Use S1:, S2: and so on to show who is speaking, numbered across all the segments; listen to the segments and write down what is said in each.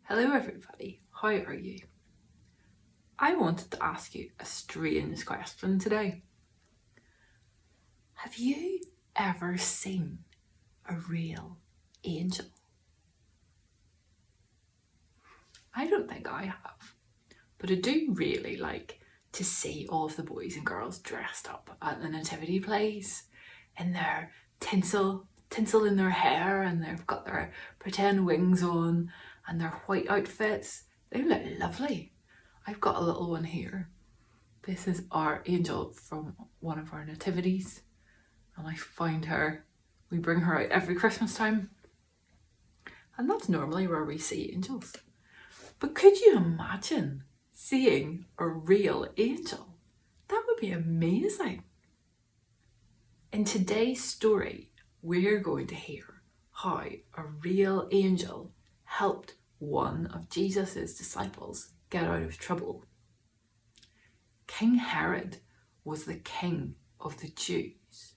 S1: Hello everybody, how are you? I wanted to ask you a strange question today. Have you ever seen a real angel? I don't think I have, but I do really like to see all of the boys and girls dressed up at the nativity plays in their tinsel in their hair, and they've got their pretend wings on and their white outfits. They look lovely. I've got a little one here. This is our angel from one of our nativities, and I find her, we bring her out every Christmas time, and that's normally where we see angels. But could you imagine seeing a real angel? That would be amazing. In today's story, we're going to hear how a real angel helped one of Jesus's disciples get out of trouble. King Herod was the king of the Jews.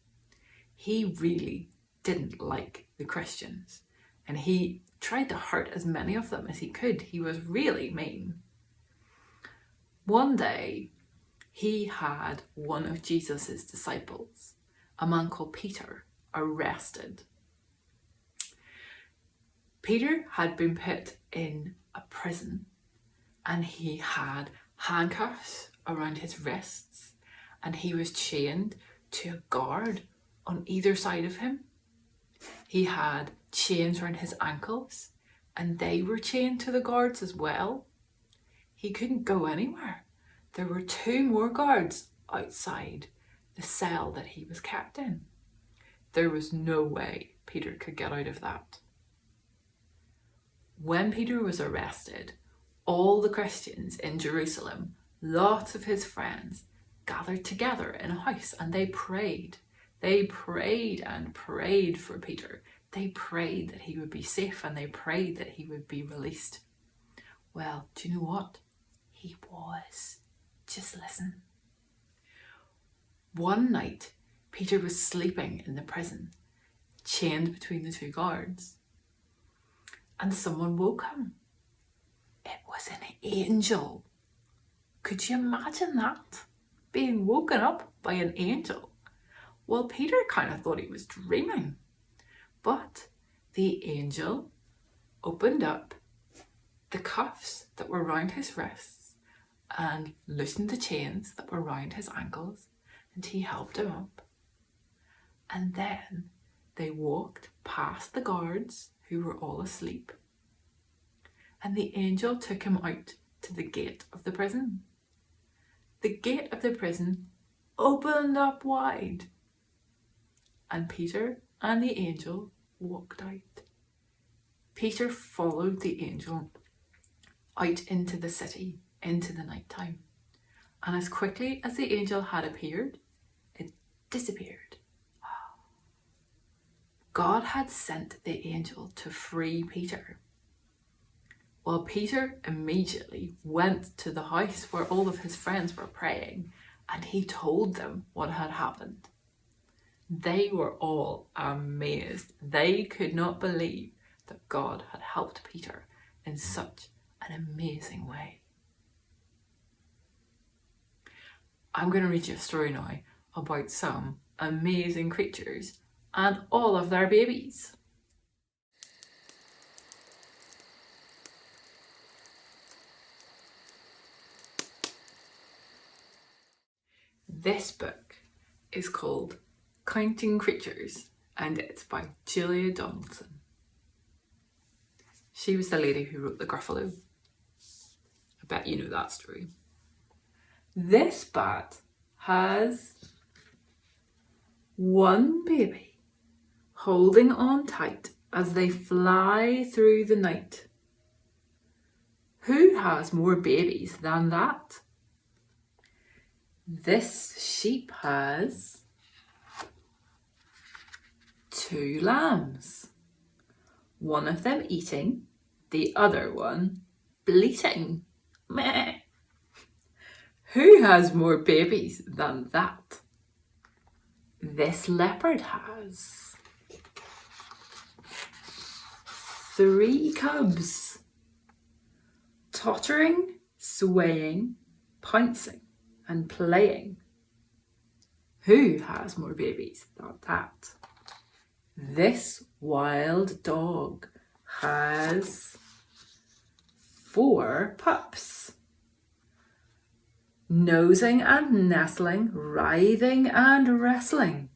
S1: He really didn't like the Christians, and he tried to hurt as many of them as he could. He was really mean. One day, he had one of Jesus's disciples, a man called Peter, arrested. Peter had been put in a prison, and he had handcuffs around his wrists, and he was chained to a guard on either side of him. He had chains around his ankles, and they were chained to the guards as well. He couldn't go anywhere. There were 2 more guards outside the cell that he was kept in. There was no way Peter could get out of that. When Peter was arrested, all the Christians in Jerusalem, lots of his friends, gathered together in a house, and they prayed. They prayed and prayed for Peter. They prayed that he would be safe, and they prayed that he would be released. Well, do you know what? He was. Just listen. One night, Peter was sleeping in the prison, chained between the 2 guards, and someone woke him. It was an angel. Could you imagine that? Being woken up by an angel? Well, Peter kind of thought he was dreaming, but the angel opened up the cuffs that were round his wrists and loosened the chains that were round his ankles, and he helped him up. And then they walked past the guards who were all asleep, and the angel took him out to the gate of the prison. The gate of the prison opened up wide, and Peter and the angel walked out. Peter followed the angel out into the city, into the night time, and as quickly as the angel had appeared, it disappeared. God had sent the angel to free Peter. Well, Peter immediately went to the house where all of his friends were praying, and he told them what had happened. They were all amazed. They could not believe that God had helped Peter in such an amazing way. I'm going to read you a story now about some amazing creatures and all of their babies. This book is called Counting Creatures, and it's by Julia Donaldson. She was the lady who wrote The Gruffalo. I bet you know that story. This bat has one baby holding on tight as they fly through the night. Who has more babies than that? This sheep has 2 lambs, one of them eating, the other one bleating. Meh. Who has more babies than that? This leopard has 3 cubs, tottering, swaying, pouncing and playing. Who has more babies than that? This wild dog has 4 pups. Nosing and nestling, writhing and wrestling.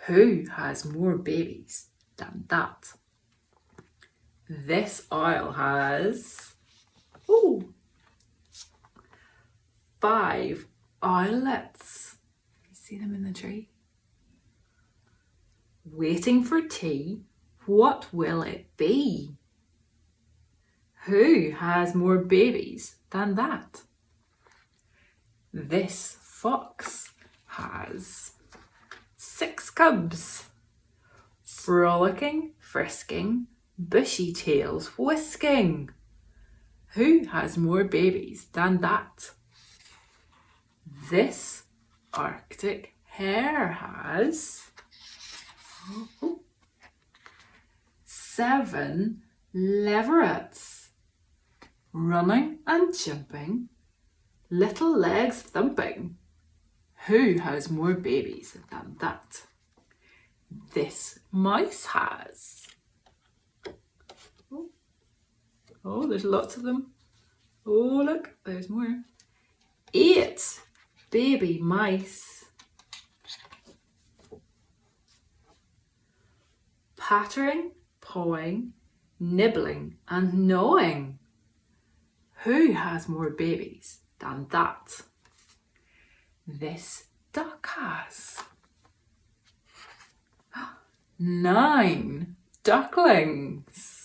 S1: Who has more babies than that? This owl has 5 owlets. You see them in the tree? Waiting for tea, what will it be? Who has more babies than that? This fox has 6 cubs. Frolicking, frisking, bushy tails whisking. Who has more babies than that? This Arctic hare has 7 leverets. Running and jumping, little legs thumping. Who has more babies than that? This mouse has. Oh, there's lots of them. Oh, look, there's more. 8 baby mice. Pattering, pawing, nibbling and gnawing. Who has more babies than that? This duck has. 9 ducklings.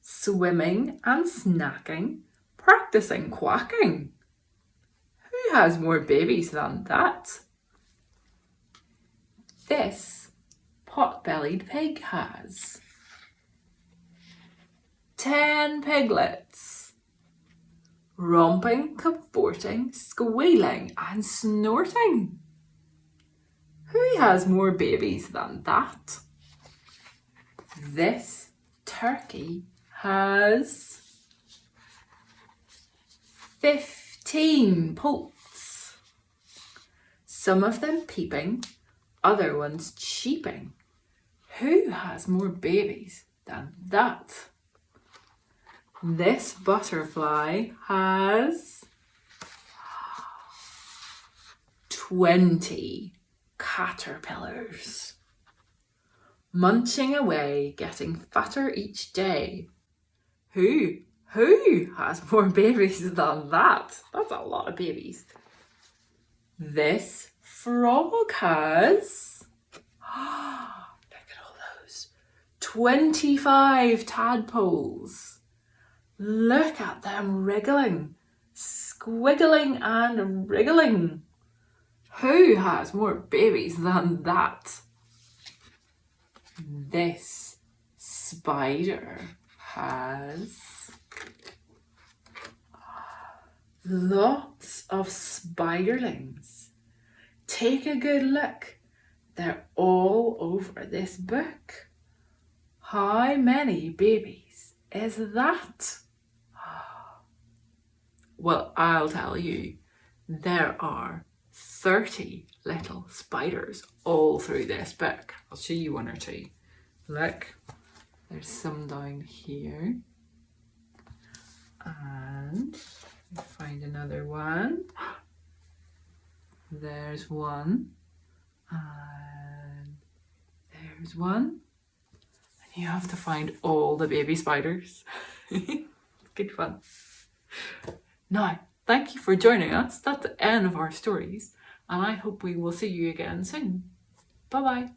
S1: Swimming and snacking, practicing quacking. Who has more babies than that? This pot-bellied pig has. 10 piglets. Romping, cavorting, squealing and snorting. Who has more babies than that? This turkey has 15 poults. Some of them peeping, other ones cheeping. Who has more babies than that? This butterfly has 20 caterpillars. Munching away, getting fatter each day. Who has more babies than that? That's a lot of babies. This frog has, look at all those, 25 tadpoles. Look at them wriggling, squiggling and wriggling. Who has more babies than that? This spider has lots of spiderlings. Take a good look. They're all over this book. How many babies is that? Well, I'll tell you, there are 30 little spiders all through this book. I'll show you one or two. Look, there's some down here. And find another one. There's one. And there's one. And you have to find all the baby spiders. Good fun. Now, thank you for joining us. That's the end of our stories. And I hope we will see you again soon. Bye-bye.